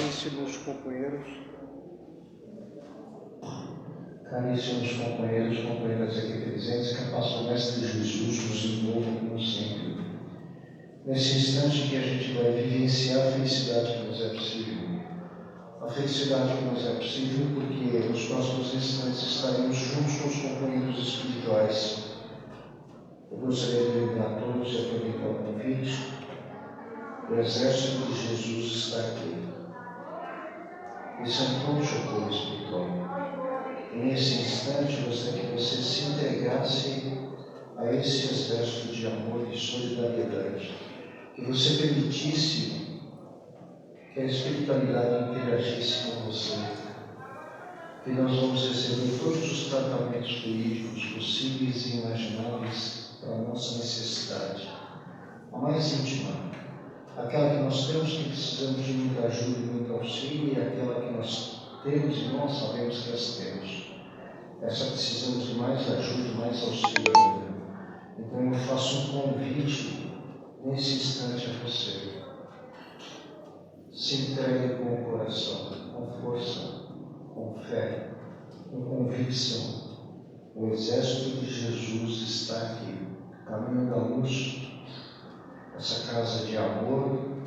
Caríssimos companheiros, companheiras aqui presentes, que a paz do Mestre Jesus nos envolva como sempre. Nesse instante que a gente vai vivenciar a felicidade que nos é possível. A felicidade que nos é possível porque nos próximos instantes estaremos juntos com os companheiros espirituais. Eu gostaria de lembrar a todos e aproveitar o convite. O exército de Jesus está aqui. Esse é um pronto-socorro espiritual. E nesse instante, eu gostaria que você se entregasse a esse exército de amor e solidariedade. Que você permitisse que a espiritualidade interagisse com você. Que nós vamos receber todos os tratamentos jurídicos possíveis e imagináveis para a nossa necessidade. A mais íntima. Aquela que nós temos que precisamos de muita ajuda e muito auxílio, e aquela que nós temos e não sabemos que as temos. Essa precisamos de mais ajuda, mais auxílio ainda. Então eu faço um convite nesse instante a você. Se entregue com o coração, com força, com fé, com convicção. O exército de Jesus está aqui, caminho da luz. Essa casa de amor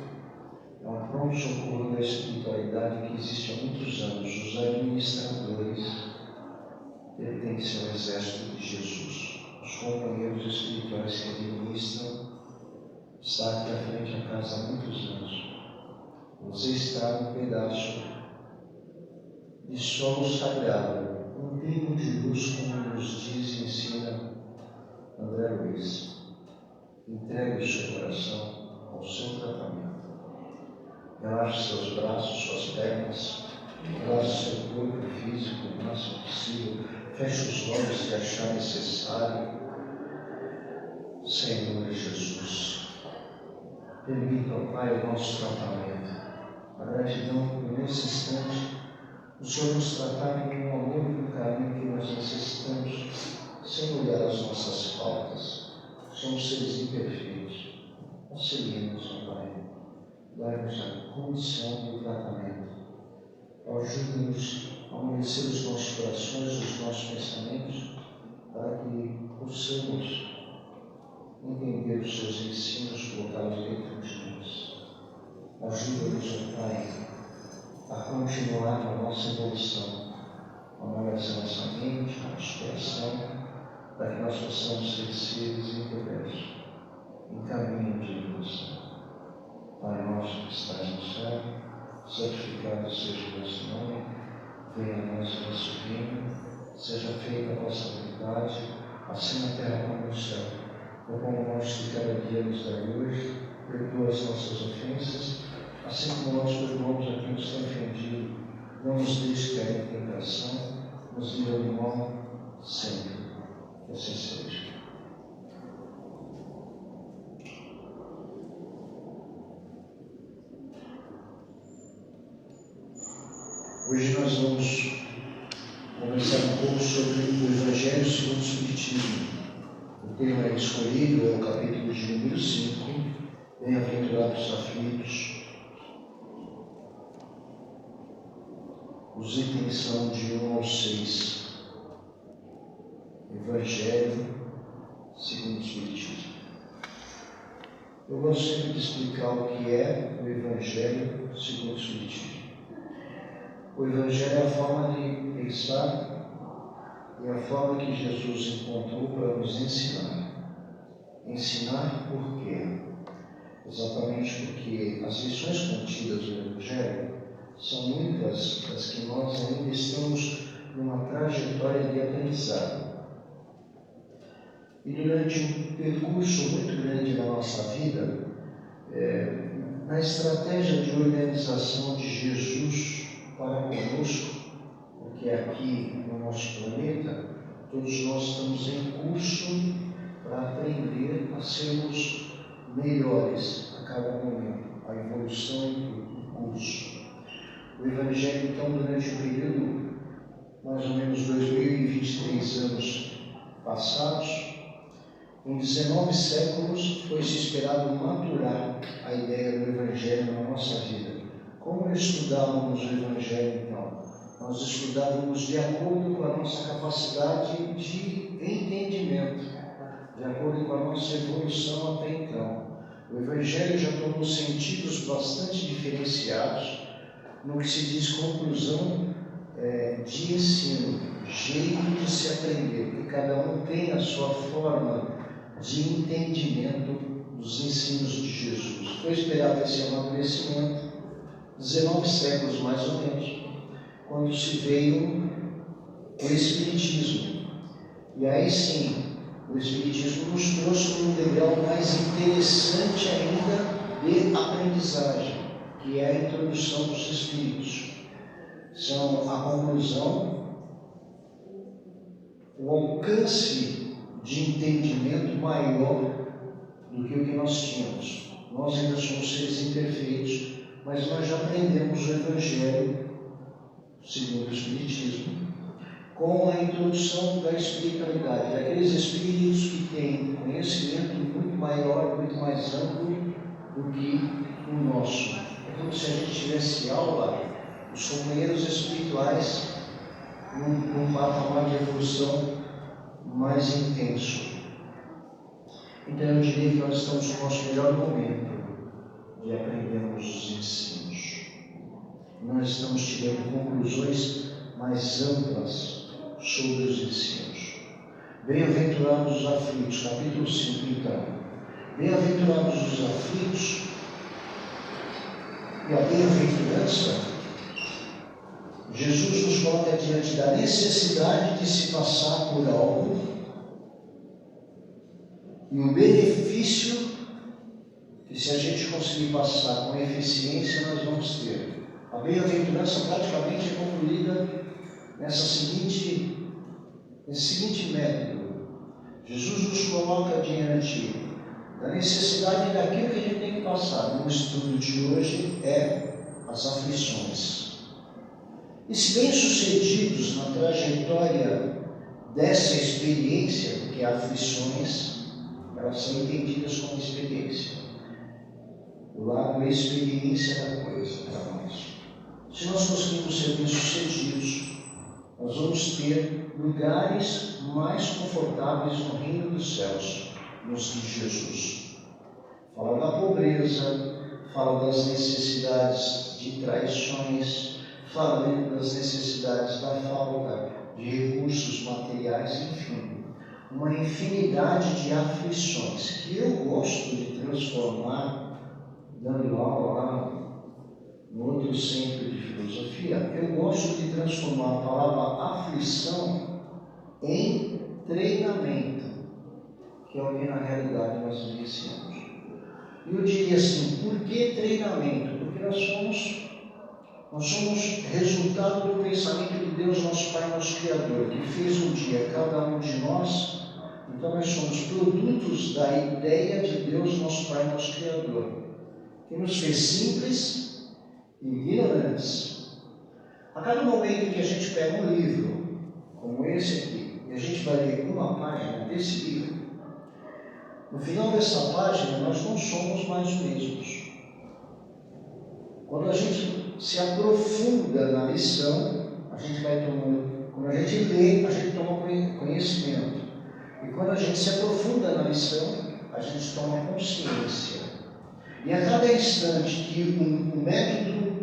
é um pronto-socorro da espiritualidade que existe há muitos anos. Os administradores pertencem ao exército de Jesus. Os companheiros espirituais que administram estão aqui à frente da casa há muitos anos. Você está num pedaço de solo sagrado, um pingo de luz, como nos diz e ensina André Luiz. Entregue o seu coração ao seu tratamento. Relaxe seus braços, suas pernas, relaxe seu corpo físico o máximo possível. Feche os olhos se achar necessário. Senhor Jesus, permita, ó Pai, o nosso tratamento. A gratidão por nesse instante o Senhor nos tratar com o amor e o carinho que nós necessitamos, sem olhar as nossas faltas. Somos seres imperfeitos. Auxilie-nos, ó Pai. Dai-nos a condição do tratamento. Ajude-nos a amolecer os nossos corações, os nossos pensamentos, para que possamos entender os seus ensinos, colocá-los dentro de nós. Ajuda-nos, ó Pai, a continuar na nossa evolução. Amolece a nossa mente, nosso coração, para que nós possamos ser seres integrais, em caminho de evolução. Pai nosso que estás no céu, santificado seja o vosso nome, venha a nós o vosso reino, seja feita a vossa vontade, assim na terra como no céu. O pão nosso de cada dia nos dai hoje, perdoa as nossas ofensas, assim como nós perdoamos a quem nos tem ofendido. Não nos deixe cair em tentação, nos livra do mal sempre. Que assim seja. Hoje nós vamos conversar um pouco sobre o Evangelho segundo o Espiritismo. O tema escolhido é o capítulo de número 5, Bem-aventurados aflitos. Os itens são de 1 ao 6. Evangelho segundo o Espiritismo. Eu gosto sempre de explicar o que é o Evangelho segundo o Espiritismo. O Evangelho é a forma de pensar e a forma que Jesus encontrou para nos ensinar. Ensinar por quê? Exatamente porque as lições contidas no Evangelho são muitas das que nós ainda estamos numa trajetória de aprendizado. E durante um percurso muito grande na nossa vida, na estratégia de organização de Jesus para conosco, porque aqui no nosso planeta, todos nós estamos em curso para aprender a sermos melhores a cada momento, a evolução do curso. O Evangelho, então, durante o período, mais ou menos 2023 anos passados, em 19 séculos foi-se esperado maturar a ideia do Evangelho na nossa vida, Como estudávamos o Evangelho, então? Nós estudávamos de acordo com a nossa capacidade de entendimento, de acordo com a nossa evolução até então. O Evangelho já tomou sentidos bastante diferenciados no que se diz conclusão de ensino, jeito de se aprender, porque cada um tem a sua forma de entendimento dos ensinos de Jesus. Foi esperado esse amadurecimento 19 séculos mais ou menos, quando se veio o Espiritismo. E aí sim, o Espiritismo nos trouxe um degrau mais interessante ainda de aprendizagem, que é a introdução dos Espíritos. São a conclusão, o alcance de entendimento maior do que o que nós tínhamos. Nós ainda somos seres imperfeitos, mas nós já aprendemos o Evangelho, segundo o Espiritismo, com a introdução da espiritualidade, daqueles espíritos que têm conhecimento muito maior, muito mais amplo do que o nosso. É como se a gente tivesse aula, os companheiros espirituais, num patamar de evolução mais intenso. Então eu diria que nós estamos no nosso melhor momento de aprendermos os ensinos. Nós estamos tirando conclusões mais amplas sobre os ensinos. Bem-aventurados os aflitos, capítulo 5 então. Bem-aventurados os aflitos, e a bem-aventurança, Jesus nos coloca diante da necessidade de se passar por algo e o benefício que, se a gente conseguir passar com eficiência, nós vamos ter. A bem-aventurança praticamente é concluída nesse seguinte método. Jesus nos coloca diante da necessidade daquilo que a gente tem que passar. No estudo de hoje é as aflições. E se bem-sucedidos na trajetória dessa experiência, porque aflições, elas são entendidas como experiência. O lado da experiência da coisa para nós. Se nós conseguirmos ser bem-sucedidos, nós vamos ter lugares mais confortáveis no reino dos céus, nos de Jesus. Fala da pobreza, fala das necessidades de traições, fala das necessidades da falta de recursos materiais, enfim, uma infinidade de aflições que eu gosto de transformar, dando aula lá no outro centro de filosofia, eu gosto de transformar a palavra aflição em treinamento, que é o que na realidade nós vivenciamos. E eu diria assim, por que treinamento? Porque nós somos resultado do pensamento de Deus, nosso Pai, nosso Criador, que fez um dia cada um de nós. Então nós somos produtos da ideia de Deus, nosso Pai, nosso Criador, que nos fez simples e ignorantes. A cada momento que a gente pega um livro, como esse aqui, e a gente vai ler uma página desse livro, no final dessa página nós não somos mais os mesmos. Quando a gente se aprofunda na lição, a gente vai tomando, quando a gente lê, a gente toma conhecimento. E quando a gente se aprofunda na lição, a gente toma consciência. E a cada instante que o método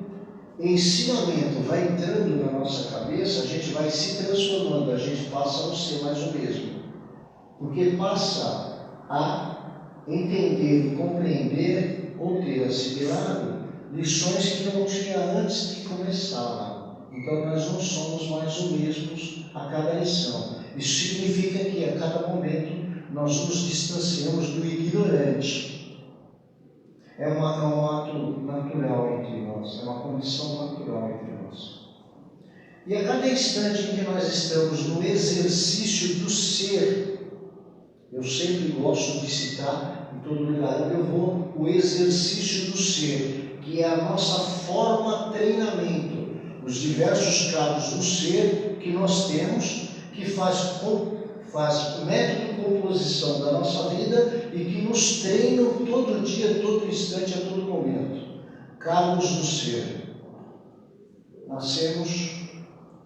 ensinamento vai entrando na nossa cabeça, a gente vai se transformando, a gente passa a não ser mais o mesmo. Porque passa a entender, compreender ou ter assimilado lições que não tinha antes de começar. Então nós não somos mais os mesmos a cada lição. Isso significa que a cada momento nós nos distanciamos do ignorante. É um ato natural entre nós, é uma condição natural entre nós. E a cada instante em que nós estamos no exercício do ser, eu sempre gosto de citar em todo lugar onde eu vou, o exercício do ser, que é a nossa forma treinamento, os diversos graus do ser que nós temos, que faz o método de composição da nossa vida e que nos treinam todo dia, todo instante, a todo momento. Cargos do ser. nascemos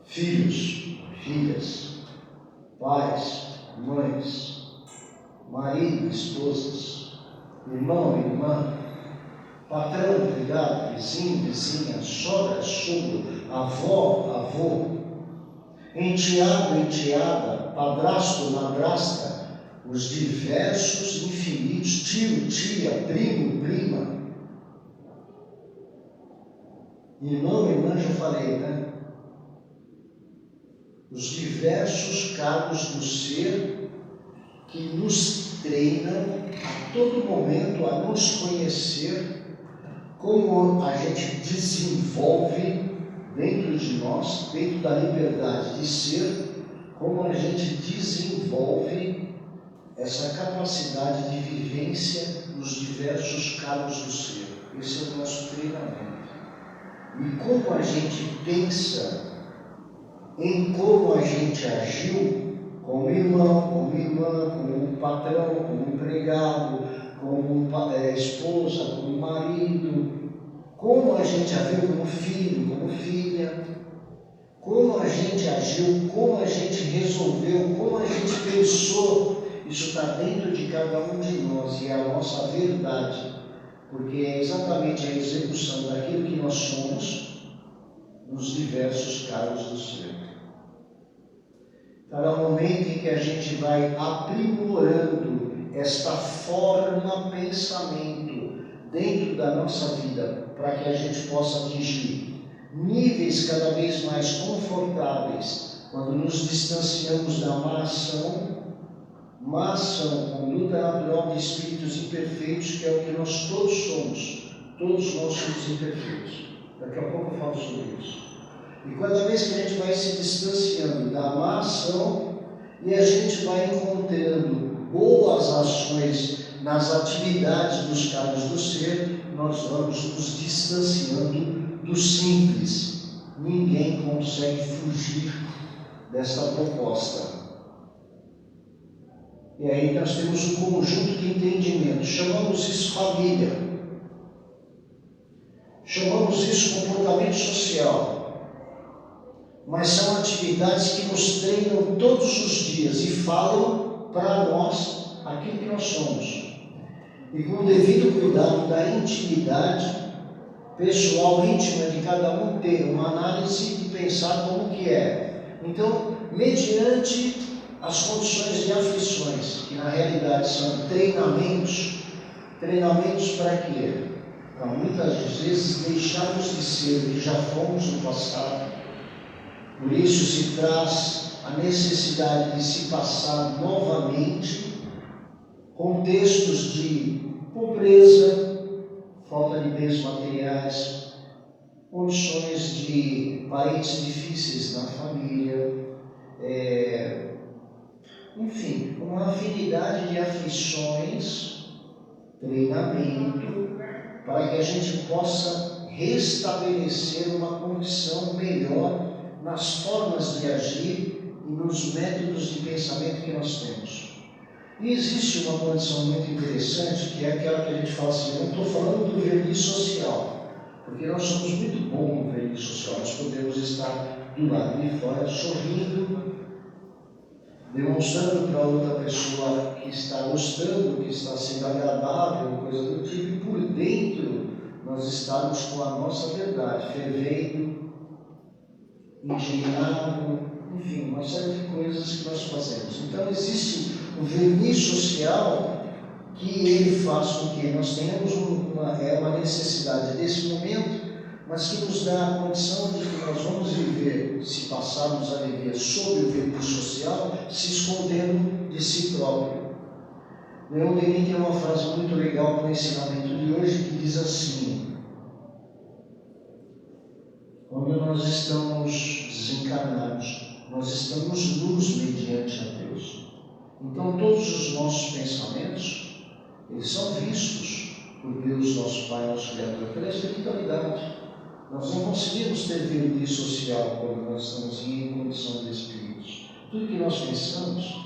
filhos, filhas, pais, mães, marido, esposas, irmão, irmã, patrão, empregado, vizinho, vizinha, sogra, sogro, avó, avô, enteado, enteada, padrasto, madrasta, os diversos, infinitos, tio, tia, primo, prima, irmão, irmã, já falei, né? Os diversos cargos do ser que nos treinam a todo momento a nos conhecer, como a gente desenvolve dentro de nós, dentro da liberdade de ser, como a gente desenvolve essa capacidade de vivência nos diversos cargos do ser. Esse é o nosso treinamento. E como a gente pensa em como a gente agiu como irmão, como irmã, como patrão, como empregado, como esposa, como marido, como a gente agiu como filho, como filha, como a gente agiu, como a gente resolveu, como a gente pensou, isso está dentro de cada um de nós e é a nossa verdade, porque é exatamente a execução daquilo que nós somos nos diversos cargos do ser. Cada momento em que a gente vai aprimorando esta forma pensamento dentro da nossa vida, para que a gente possa atingir níveis cada vez mais confortáveis, quando nos distanciamos da má ação, conduta natural de espíritos imperfeitos, que é o que nós todos somos. Todos nós somos imperfeitos. Daqui a pouco eu falo sobre isso. E cada vez que a gente vai se distanciando da má ação e a gente vai encontrando boas ações nas atividades dos cargos do ser, nós vamos nos distanciando do simples. Ninguém consegue fugir desta proposta. E aí nós temos um conjunto de entendimentos. Chamamos isso família. Chamamos isso comportamento social. Mas são atividades que nos treinam todos os dias e falam para nós aquilo que nós somos. E com o devido cuidado da intimidade pessoal, íntima de cada um, ter uma análise de pensar como que é. Então, mediante as condições de aflições, que na realidade são treinamentos para quê? Para muitas vezes deixarmos de ser o que já fomos no passado. Por isso se traz a necessidade de se passar novamente contextos de pobreza, falta de bens materiais, condições de parentes difíceis na família, enfim, uma afinidade de aflições, treinamento, para que a gente possa restabelecer uma condição melhor nas formas de agir e nos métodos de pensamento que nós temos. E existe uma condição muito interessante, que é aquela que a gente fala assim, eu não estou falando do verniz social, porque nós somos muito bons no verniz social, nós podemos estar do lado de fora sorrindo, demonstrando para outra pessoa que está gostando, que está sendo agradável, coisa do tipo, e por dentro nós estamos com a nossa verdade, fervendo, indignado, enfim, uma série de coisas que nós fazemos. Então existe o verniz social que ele faz com que nós tenhamos uma necessidade desse momento, mas que nos dá a condição de que nós vamos viver, se passarmos a viver sob o verniz social, se escondendo de si próprio. Leon Denis tem uma frase muito legal para o ensinamento de hoje que diz assim: quando nós estamos desencarnados, nós estamos nus mediante a Deus. Então todos os nossos pensamentos, eles são vistos por Deus, nosso Pai, nosso Criador, pela espiritualidade. Nós não conseguimos ter verniz social quando nós estamos em condição de espíritos. Tudo que nós pensamos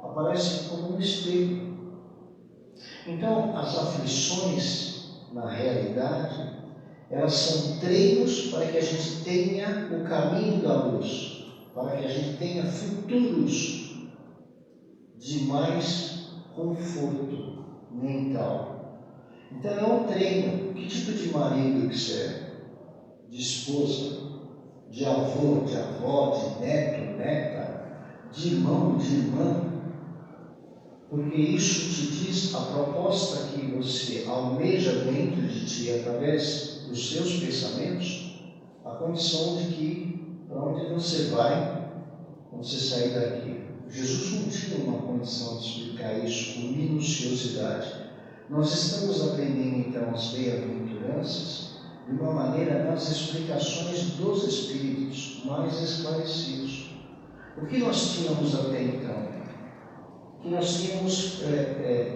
aparece como um espelho. Então, as aflições, na realidade, Elas são treinos para que a gente tenha o caminho da luz, para que a gente tenha futuros de mais conforto mental. Então é um treino. Que tipo de marido que você é? De esposa, de avô, de avó, de neto, neta, de irmão, de irmã? Porque isso te diz a proposta que você almeja dentro de ti, através dos seus pensamentos, a condição de que, para onde você vai, quando você sair daqui. Jesus não tinha uma condição de explicar isso com minuciosidade. Nós estamos aprendendo, então, as bem-aventuranças de uma maneira nas explicações dos Espíritos mais esclarecidos. O que nós tínhamos até então? Que nós tínhamos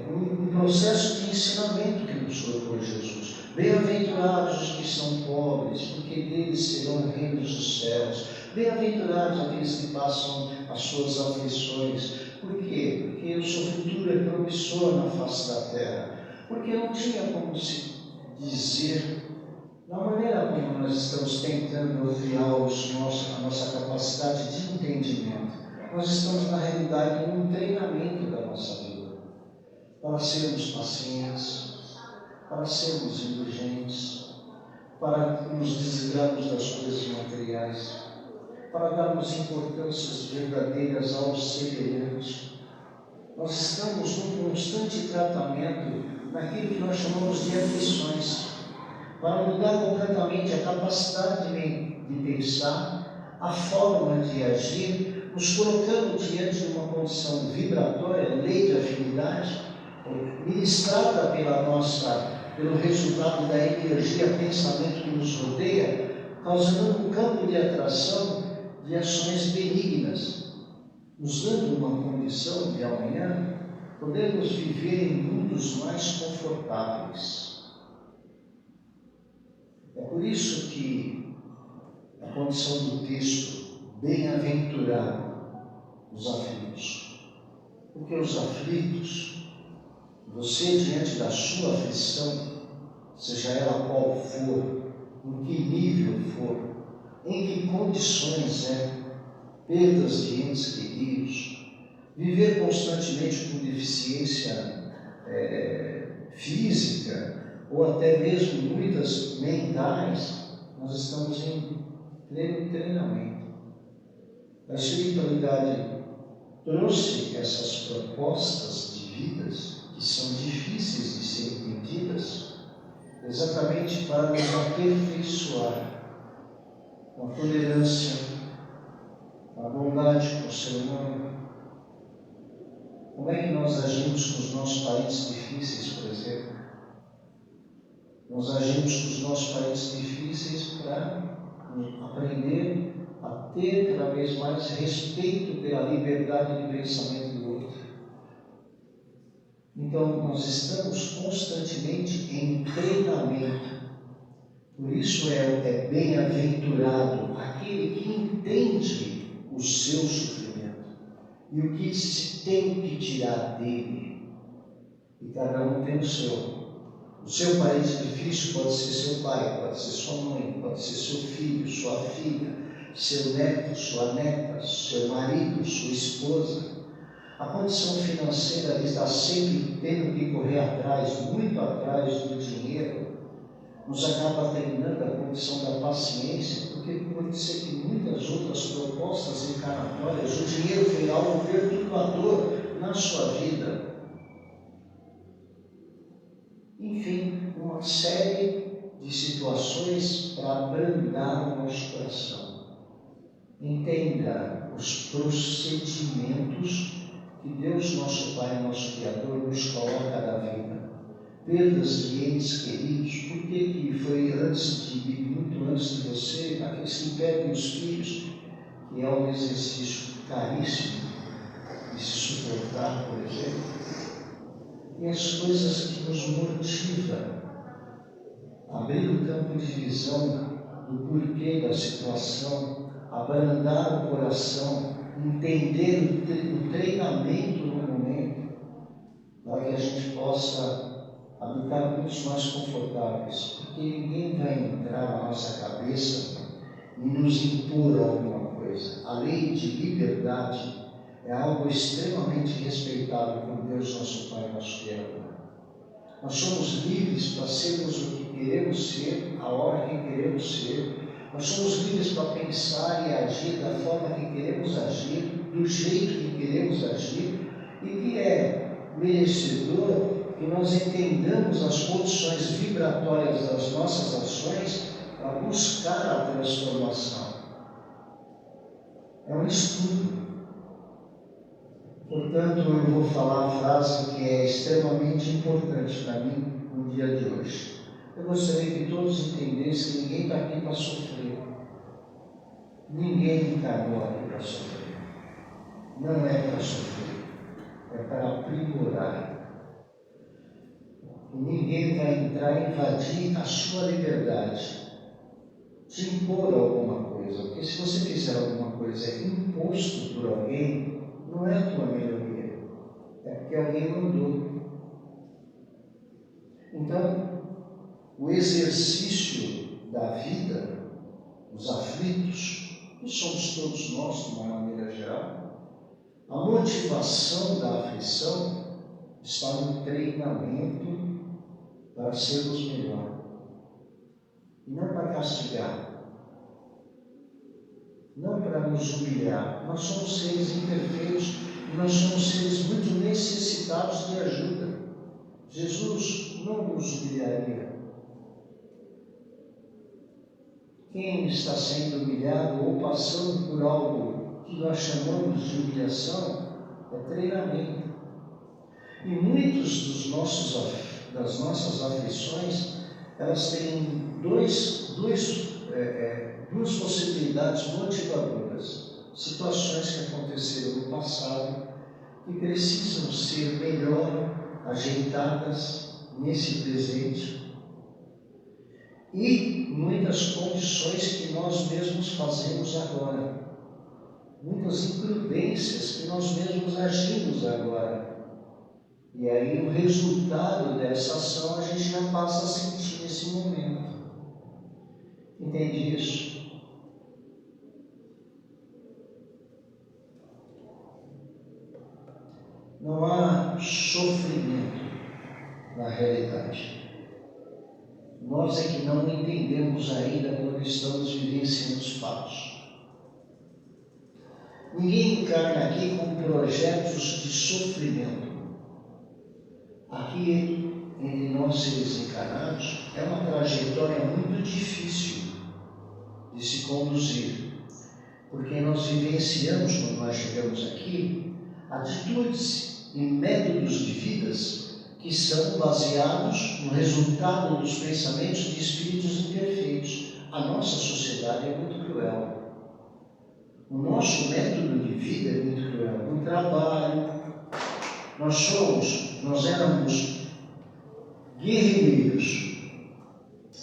um processo de ensinamento que nos propôs Jesus. Bem-aventurados os que são pobres, porque deles serão o reino dos céus. Bem-aventurados aqueles que passam as suas aflições. Por quê? Porque o seu futuro é promissor na face da terra. Porque não tinha como se dizer, da maneira como nós estamos tentando ampliar a nossa capacidade de entendimento. Nós estamos, na realidade, num treinamento da nossa vida, para sermos pacientes, para sermos indulgentes, para nos desligarmos das coisas materiais, para darmos importâncias verdadeiras ao semelhante. Nós estamos num constante tratamento naquilo que nós chamamos de aflições, para mudar completamente a capacidade de pensar, a forma de agir, nos colocando diante de uma condição vibratória, lei de afinidade, ministrada pelo resultado da energia pensamento que nos rodeia, causando um campo de atração de ações benignas, nos dando uma condição de amanhã podermos viver em mundos mais confortáveis. É por isso que a condição do texto, bem-aventurado os aflitos, porque os aflitos, você diante da sua aflição, seja ela qual for, em que nível for, em que condições perdas de entes queridos, viver constantemente com deficiência física, ou até mesmo muitas mentais, nós estamos em pleno treinamento. A espiritualidade trouxe essas propostas de vidas que são difíceis de serem entendidas, exatamente para nos aperfeiçoar com a tolerância, a bondade com o ser humano. Como é que nós agimos com os nossos parentes difíceis, por exemplo? Nós agimos com os nossos parentes difíceis para aprender a ter cada vez mais respeito pela liberdade de pensamento do outro. Então, nós estamos constantemente em treinamento. Por isso é bem-aventurado aquele que entende o seu sofrimento e o que se tem que tirar dele. E cada um tem o seu. O seu parente difícil pode ser seu pai, pode ser sua mãe, pode ser seu filho, sua filha, seu neto, sua neta, seu marido, sua esposa. A condição financeira está sempre tendo que correr atrás, muito atrás do dinheiro, nos acaba treinando a condição da paciência, porque pode ser que muitas outras propostas encarnatórias, o dinheiro foi algo perturbador na sua vida. Enfim, uma série de situações para abrandar o nosso coração. Entenda os procedimentos que Deus, nosso Pai, nosso Criador, nos coloca na vida. Perdas de entes queridos, por que foi muito antes de você, aqueles que perdem os filhos, que é um exercício caríssimo de se suportar, por exemplo. E as coisas que nos motivam, abrir o campo de visão do porquê da situação, abrandar o coração, entender o treinamento no momento, para que a gente possa habitamentos mais confortáveis, porque ninguém vai entrar na nossa cabeça e nos impor alguma coisa. A lei de liberdade é algo extremamente respeitado por Deus, nosso Pai, nosso Criador. Nós somos livres para sermos o que queremos ser, a hora que queremos ser. Nós somos livres para pensar e agir da forma que queremos agir, do jeito que queremos agir, e que é merecedor que nós entendamos as condições vibratórias das nossas ações para buscar a transformação. É um estudo. Portanto, eu vou falar a frase que é extremamente importante para mim no dia de hoje. Eu gostaria que todos entendessem que ninguém está aqui para sofrer. Ninguém encarnou aqui para sofrer. Não é para sofrer, é para aprimorar. E ninguém vai entrar e invadir a sua liberdade, te impor alguma coisa. Porque se você fizer alguma coisa imposto por alguém, não é a tua melhoria, é porque alguém mandou. Então, o exercício da vida, os aflitos, que somos todos nós de uma maneira geral, a motivação da aflição está no treinamento para sermos melhor, e não para castigar. Não para nos humilhar. Nós somos seres imperfeitos e nós somos seres muito necessitados de ajuda. Jesus não nos humilharia. Quem está sendo humilhado ou passando por algo que nós chamamos de humilhação é treinamento. E muitos das nossas aflições, elas têm duas possibilidades motivadoras, situações que aconteceram no passado que precisam ser melhor ajeitadas nesse presente, e muitas condições que nós mesmos fazemos agora, muitas imprudências que nós mesmos agimos agora, e aí o resultado dessa ação a gente já passa a sentir nesse momento. Entende isso? Não há sofrimento na realidade. Nós é que não entendemos ainda quando estamos vivenciando os fatos. Ninguém encarna aqui com projetos de sofrimento. Aqui, entre nós seres encarnados, é uma trajetória muito difícil de se conduzir, porque nós vivenciamos, quando nós chegamos aqui, atitudes e métodos de vidas que são baseados no resultado dos pensamentos de espíritos imperfeitos. A nossa sociedade é muito cruel. O nosso método de vida é muito cruel. No trabalho, nós éramos guerreiros,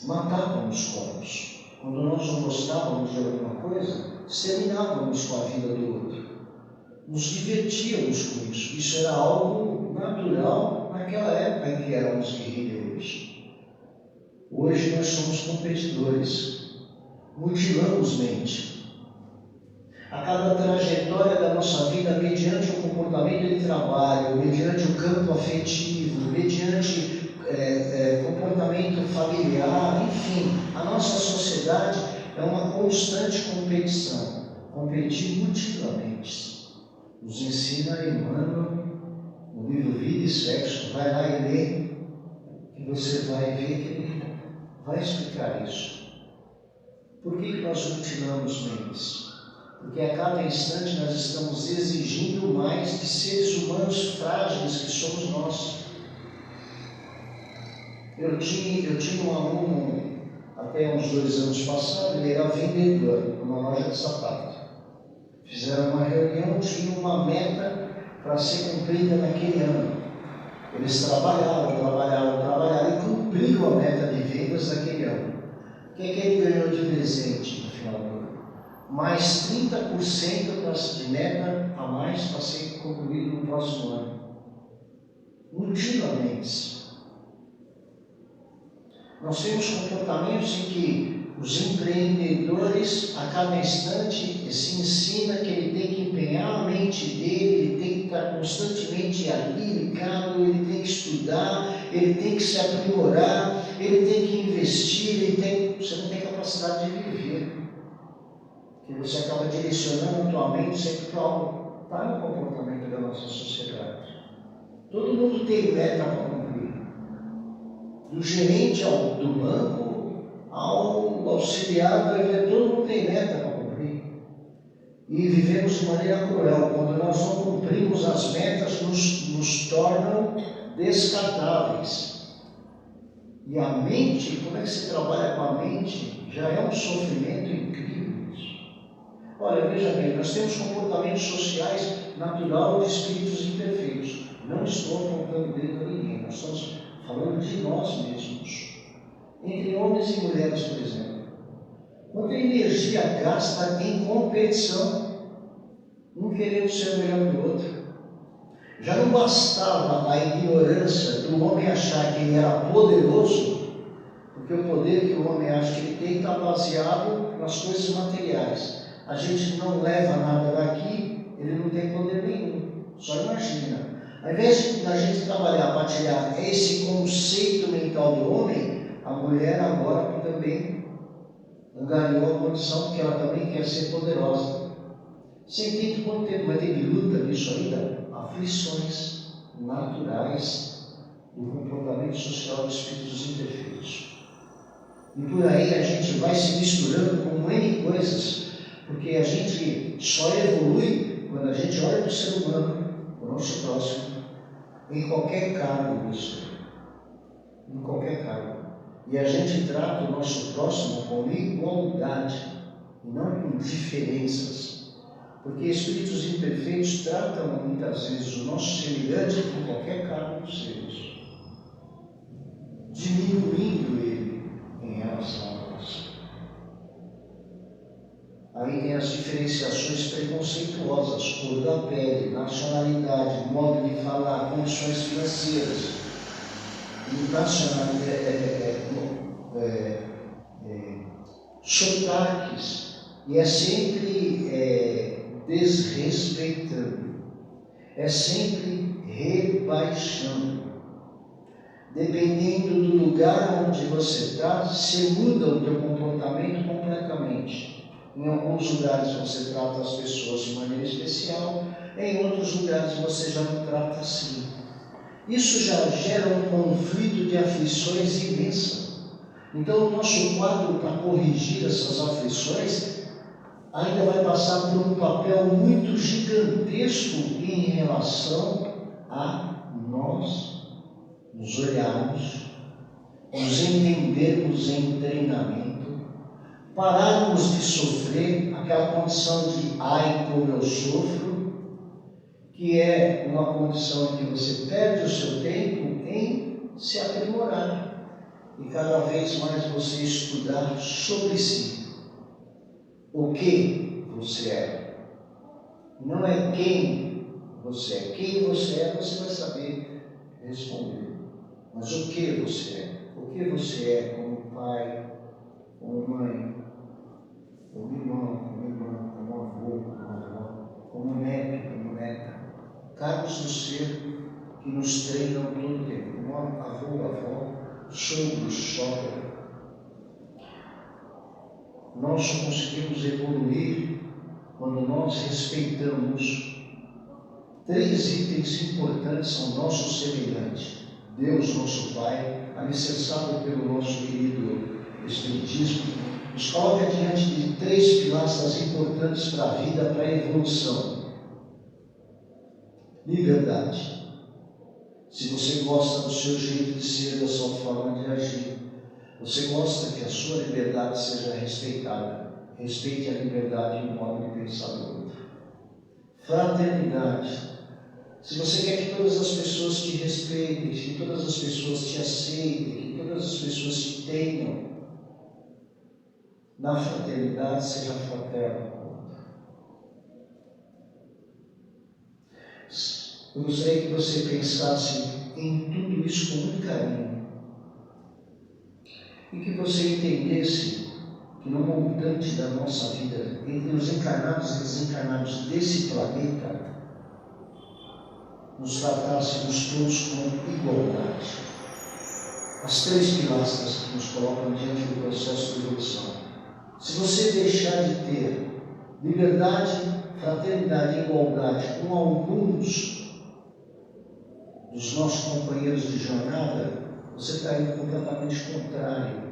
matávamos corpos. Quando nós não gostávamos de alguma coisa, exterminávamos com a vida do outro. Nos divertíamos com isso. Isso era algo natural naquela época em que éramos guerreiros. Hoje nós somos competidores, mutilamos mente. A cada trajetória da nossa vida, mediante o comportamento de trabalho, mediante o campo afetivo, mediante comportamento familiar, enfim, a nossa sociedade é uma constante competição. Competir mutilamente. Nos ensina Emmanuel no livro Vida e Sexo. Vai lá e lê, e você vai ver que ele vai explicar isso. Por que nós mutilamos mentes? Porque a cada instante nós estamos exigindo mais de seres humanos frágeis que somos nós. Eu tinha um aluno até uns 2 anos passados, ele era vendedor numa loja de sapato. Fizeram uma reunião, tinham uma meta para ser cumprida naquele ano. Eles trabalharam e cumpriram a meta de vendas daquele ano. O que ele ganhou de presente no final do ano? Mais 30% de meta a mais para ser concluído no próximo ano. Mutilamente. Nós temos comportamentos em que os empreendedores, a cada instante, se ensina que ele tem que empenhar a mente dele, ele tem que estar constantemente ali ligado, ele tem que estudar, ele tem que se aprimorar, ele tem que investir, você não tem capacidade de viver. Porque você acaba direcionando a tua mente sempre para algo. Está no comportamento da nossa sociedade. Todo mundo tem meta para cumprir. Do gerente do banco ao auxiliar, todo mundo tem meta para cumprir. E vivemos de maneira cruel. Quando nós não cumprimos as metas, nos tornam descartáveis. E a mente, como é que se trabalha com a mente? Já é um sofrimento incrível isso. Olha, veja bem, nós temos comportamentos sociais natural de espíritos imperfeitos. Não estou apontando dedo a ninguém, nós estamos falando de nós mesmos. Entre homens e mulheres, por exemplo. Quanta energia gasta em competição, um querendo ser melhor que o outro. Já não bastava a ignorância do homem achar que ele era poderoso, porque o poder que o homem acha que ele tem está baseado nas coisas materiais. A gente não leva nada daqui, ele não tem poder nenhum. Só imagina. Ao invés da gente trabalhar para tirar esse conceito mental do homem, a mulher agora também ganhou a condição que ela também quer ser poderosa. Você entende quanto tempo vai ter de luta nisso ainda? Aflições naturais do comportamento social de espíritos imperfeitos. E por aí a gente vai se misturando com N coisas, porque a gente só evolui quando a gente olha para o ser humano, o nosso próximo, em qualquer cargo disso. Em qualquer cargo. E a gente trata o nosso próximo com igualdade, e não com diferenças. Porque espíritos imperfeitos tratam muitas vezes o nosso semelhante com qualquer cargo dos seres, diminuindo ele em relação a nós. Aí tem as diferenciações preconceituosas, cor da pele, nacionalidade, modo de falar, condições financeiras, sotaques, e é sempre desrespeitando, é sempre rebaixando. Dependendo do lugar onde você está, você muda o teu comportamento completamente. Em alguns lugares você trata as pessoas de maneira especial, em outros lugares você já não trata assim. Isso já gera um conflito de aflições imensa. Então o nosso quadro para corrigir essas aflições ainda vai passar por um papel muito gigantesco em relação a nós nos olharmos, nos entendermos em treinamento, pararmos de sofrer aquela condição de ai como eu sofro, que é uma condição em que você perde o seu tempo em se aprimorar e cada vez mais você estudar sobre si. O que você é. Não é quem você é. Quem você é, você vai saber responder. Mas o que você é? O que você é como pai, como mãe, como irmão, como irmã, como avô, como avó, como neto, como neta. Cargos do ser que nos treinam todo o tempo. Como avô, avó, sogro, sogra. Nós só conseguimos evoluir quando nós respeitamos 3 itens importantes ao nosso semelhante. Deus, nosso Pai, alicerçado pelo nosso querido Espiritismo, nos coloca diante de 3 pilastras importantes para a vida, para a evolução. Liberdade. Se você gosta do seu jeito de ser, da sua forma de agir, você gosta que a sua liberdade seja respeitada. Respeite a liberdade e o modo de pensar do outro. Fraternidade. Se você quer que todas as pessoas te respeitem, que todas as pessoas te aceitem, que todas as pessoas te tenham, na fraternidade seja fraterno com o outro. Eu gostaria que você pensasse em tudo isso com muito carinho. e que você entendesse que no montante da nossa vida, entre os encarnados e desencarnados desse planeta, nos tratássemos todos com igualdade. As 3 pilastras que nos colocam diante do processo de evolução. Se você deixar de ter liberdade, fraternidade e igualdade com alguns dos nossos companheiros de jornada, você está indo completamente contrário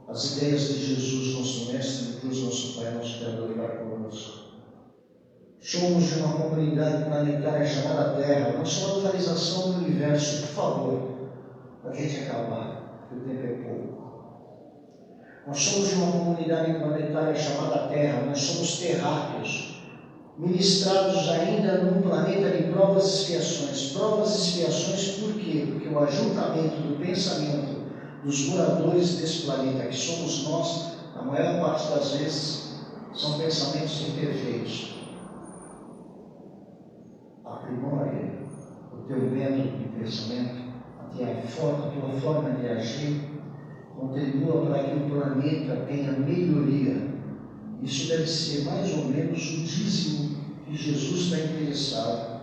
às ideias de Jesus, nosso Mestre, de Deus, nosso Pai, nosso Criador, e vai conosco. Somos de uma comunidade planetária chamada Terra. Não só a localização do universo, por favor, para a gente acabar, porque o tempo é pouco. Nós somos de uma comunidade planetária chamada Terra. Nós somos terráqueos, ministrados ainda num planeta de provas e expiações. Provas e expiações por quê? Porque o ajuntamento do pensamento dos moradores desse planeta, que somos nós, a maior parte das vezes, são pensamentos imperfeitos. Aprimore o teu método de pensamento, a tua forma de agir, contribua para que o planeta tenha melhoria. Isso deve ser mais ou menos o dízimo que Jesus está interessado,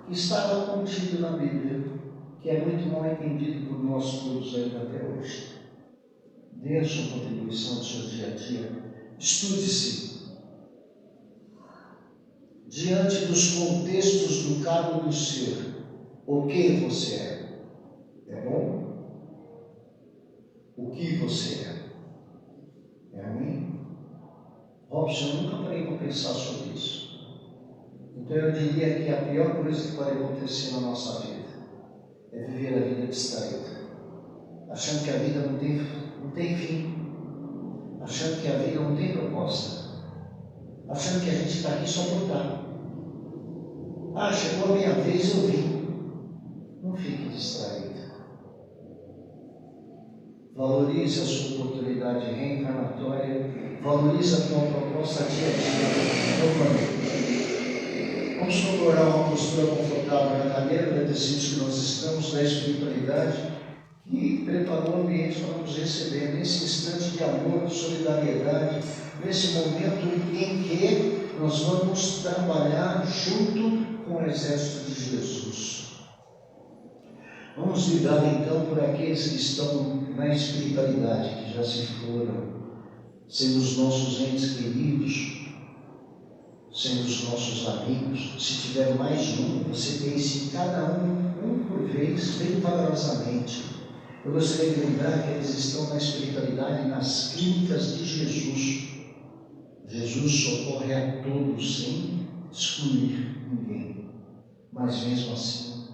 que estava contido na Bíblia, que é muito mal entendido por nós todos ainda até hoje. Dê a sua contribuição no seu dia a dia. Estude-se. Diante dos contextos do cargo do ser, o que você é? É bom? O que você é? É ruim? Robson, eu nunca parei para pensar sobre isso. Então eu diria que a pior coisa que pode acontecer na nossa vida é viver a vida distraída, achando que a vida não tem fim, achando que a vida não tem proposta, achando que a gente está aqui só por estar. Ah, chegou a minha vez, eu vim. Não fique distraído. Valorize a sua oportunidade reencarnatória, valorize a tua proposta dia a dia no planeta. Vamos procurar uma postura confortável na cadeira, agradecidos que nós estamos na espiritualidade e preparou o ambiente para nos receber nesse instante de amor, de solidariedade, nesse momento em que nós vamos trabalhar junto com o exército de Jesus. Vamos lidar então por aqueles que estão na espiritualidade, que já se foram, sendo os nossos entes queridos, sendo os nossos amigos. Se tiver mais de um, você pense em cada um por vez, bem vagarosamente. Eu gostaria de lembrar que eles estão na espiritualidade, nas clínicas de Jesus. Jesus socorre a todos sem excluir ninguém. Mas mesmo assim,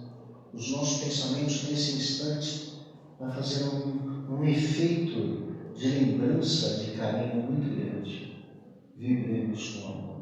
os nossos pensamentos nesse instante vai fazer um efeito de lembrança, de carinho muito grande. Vibremos com amor.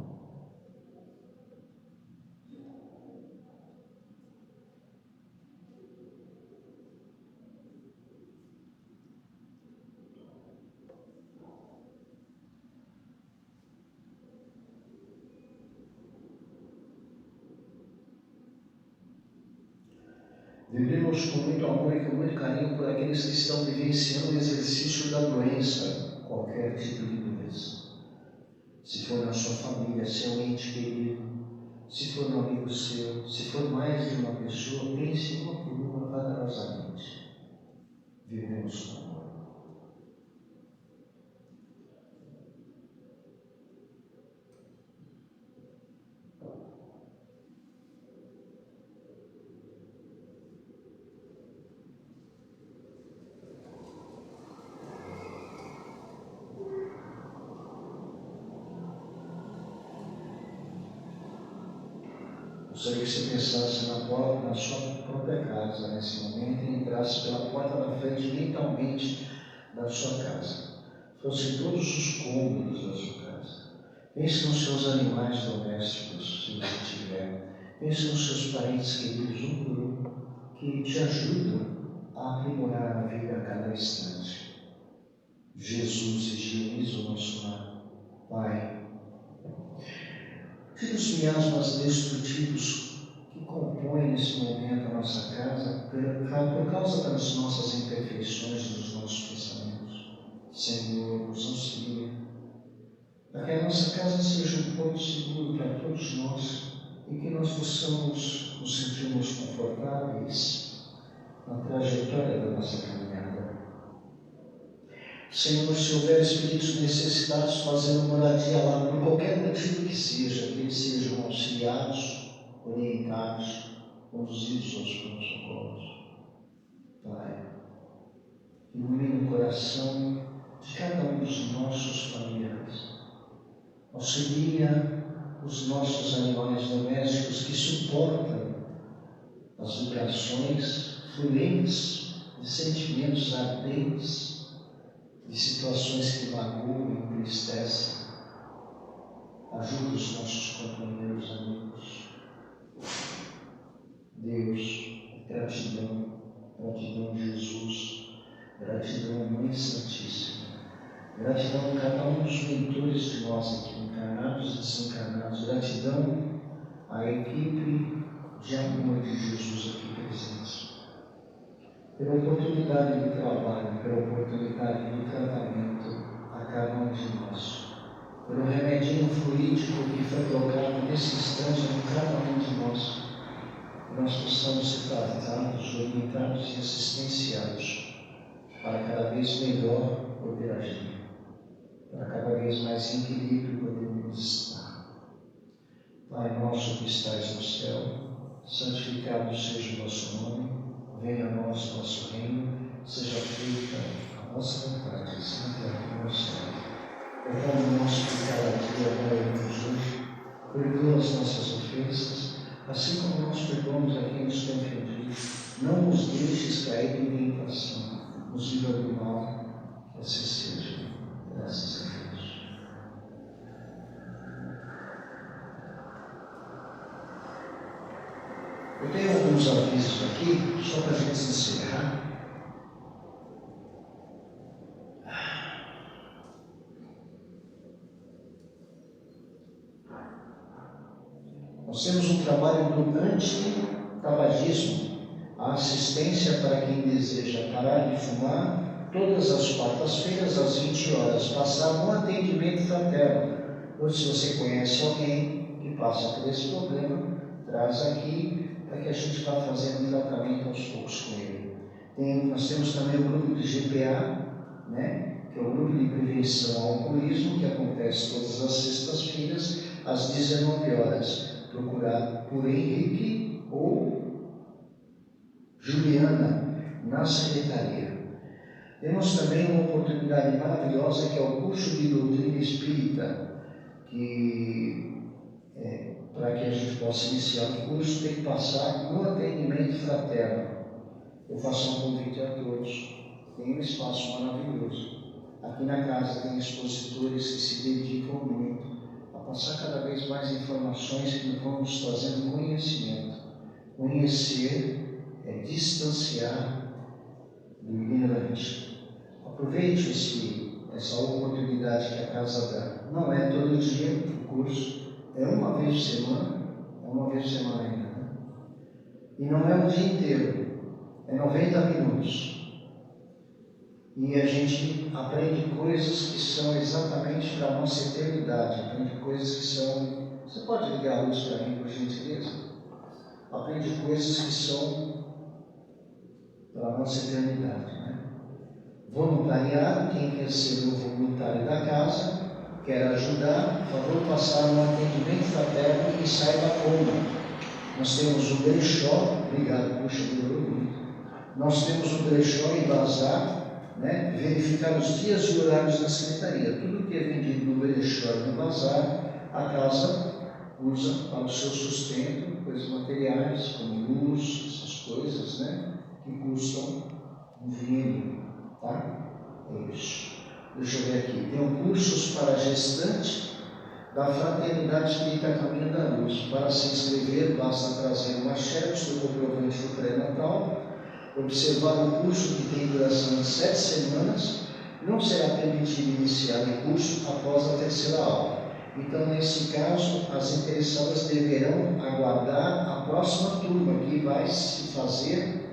Vivemos com muito amor e com muito carinho por aqueles que estão vivenciando o exercício da doença, qualquer tipo de doença. Se for na sua família, seu ente querido, se for um amigo seu, se for mais de uma pessoa, pense uma por uma vagarosamente. Vivemos com amor. Gostaria que você pensasse na sua própria casa nesse momento e entrasse pela porta da frente mentalmente da sua casa. Fossem todos os cômodos da sua casa. Pense nos seus animais domésticos, se você tiver. Pense nos seus parentes queridos, um por um, que te ajudam a aprimorar a vida a cada instante. Jesus higieniza o nosso lar. Pai, tira os miasmas destrutivos que compõem nesse momento a nossa casa por causa das nossas imperfeições, dos nossos pensamentos. Senhor, nos auxilia, para que a nossa casa seja um ponto seguro para todos nós e que nós possamos nos sentirmos confortáveis na trajetória da nossa caminhada. Senhor, se houver espíritos necessitados fazendo moradia lá, por qualquer motivo que seja, que eles sejam auxiliados, orientados, conduzidos aos pronto-socorros. Pai, ilumina o coração de cada um dos nossos familiares. Auxilia os nossos animais domésticos que suportam as vibrações fluentes de sentimentos ardentes, de situações que magoam e entristecem. Ajuda os nossos companheiros, amigos. Deus, gratidão, gratidão Jesus, gratidão Mãe Santíssima. Gratidão a cada um dos mentores de nós aqui, encarnados e desencarnados. Gratidão à equipe de amor de Jesus aqui presente. Pela oportunidade de trabalho, pela oportunidade de tratamento a cada um de nós. Pelo remedinho fluídico que foi colocado nesse instante em cada um de nós. Que nós possamos ser tratados, orientados e assistenciados para cada vez melhor poder agir. Para cada vez mais em equilíbrio podemos estar. Pai nosso que estais no céu, santificado seja o vosso nome, venha a nós o vosso reino, seja feita a vossa vontade, assim na terra como no céu. O pão nosso de cada dia dai-nos hoje, perdoa as nossas ofensas, assim como nós perdoamos a quem nos tem ofendido. Não nos deixes cair em tentação, nos livra do mal, que assim seja. Graças a Deus. Eu tenho alguns avisos aqui, só para a gente encerrar. Nós temos um trabalho do anti-tabagismo, a assistência para quem deseja parar de fumar, todas as quartas-feiras, às 20 horas, passar um atendimento fraterno. Ou se você conhece alguém que passa por esse problema, traz aqui para que a gente vá fazendo um tratamento aos poucos com ele. Nós temos também o grupo de GPA, que é o grupo de prevenção ao alcoolismo, que acontece todas as sextas-feiras, às 19 horas. Procurar por Henrique ou Juliana na secretaria. Temos também uma oportunidade maravilhosa que é o curso de doutrina espírita, que para que a gente possa iniciar o curso tem que passar no atendimento fraterno. Eu faço um convite a todos. Tem um espaço maravilhoso. Aqui na casa tem expositores que se dedicam muito a passar cada vez mais informações que vão nos trazendo conhecimento. Conhecer é distanciar do ignorante. Aproveite essa oportunidade que a casa dá. Não é todo dia o curso, é uma vez por semana ainda. E não é o dia inteiro, é 90 minutos. E a gente aprende coisas que são exatamente para a nossa eternidade. Aprende coisas que são... Você pode ligar a luz para mim, por gentileza? Aprende coisas que são para a nossa eternidade. Voluntariado, quem quer ser o voluntário da casa, quer ajudar, por favor, passar um atendimento fraterno e saiba como. Nós temos o brechó, obrigado, puxa, nós temos o brechó e bazar, verificar os dias e horários da secretaria. Tudo que é vendido no brechó e no bazar, a casa usa para o seu sustento, coisas materiais, como luz, essas coisas, que custam um dinheiro, tá? É isso. Deixa eu ver aqui. Tem cursos para gestante da Fraternidade Espírita Caminho da Luz. Para se inscrever, basta trazer uma xerox do comprovante do pré-natal, observar o curso que tem duração de 7 semanas, não será permitido iniciar o curso após a terceira aula. Então, nesse caso, as interessadas deverão aguardar a próxima turma, que vai se fazer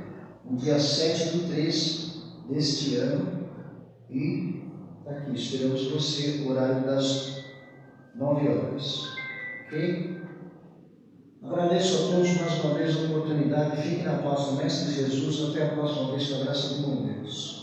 no dia 7/3 deste ano, e Está aqui, esperamos você, o horário das 9 horas. Ok? Agradeço a todos mais uma vez a oportunidade. Fiquem na paz do Mestre Jesus. Até a próxima vez, com a graça de bom Deus.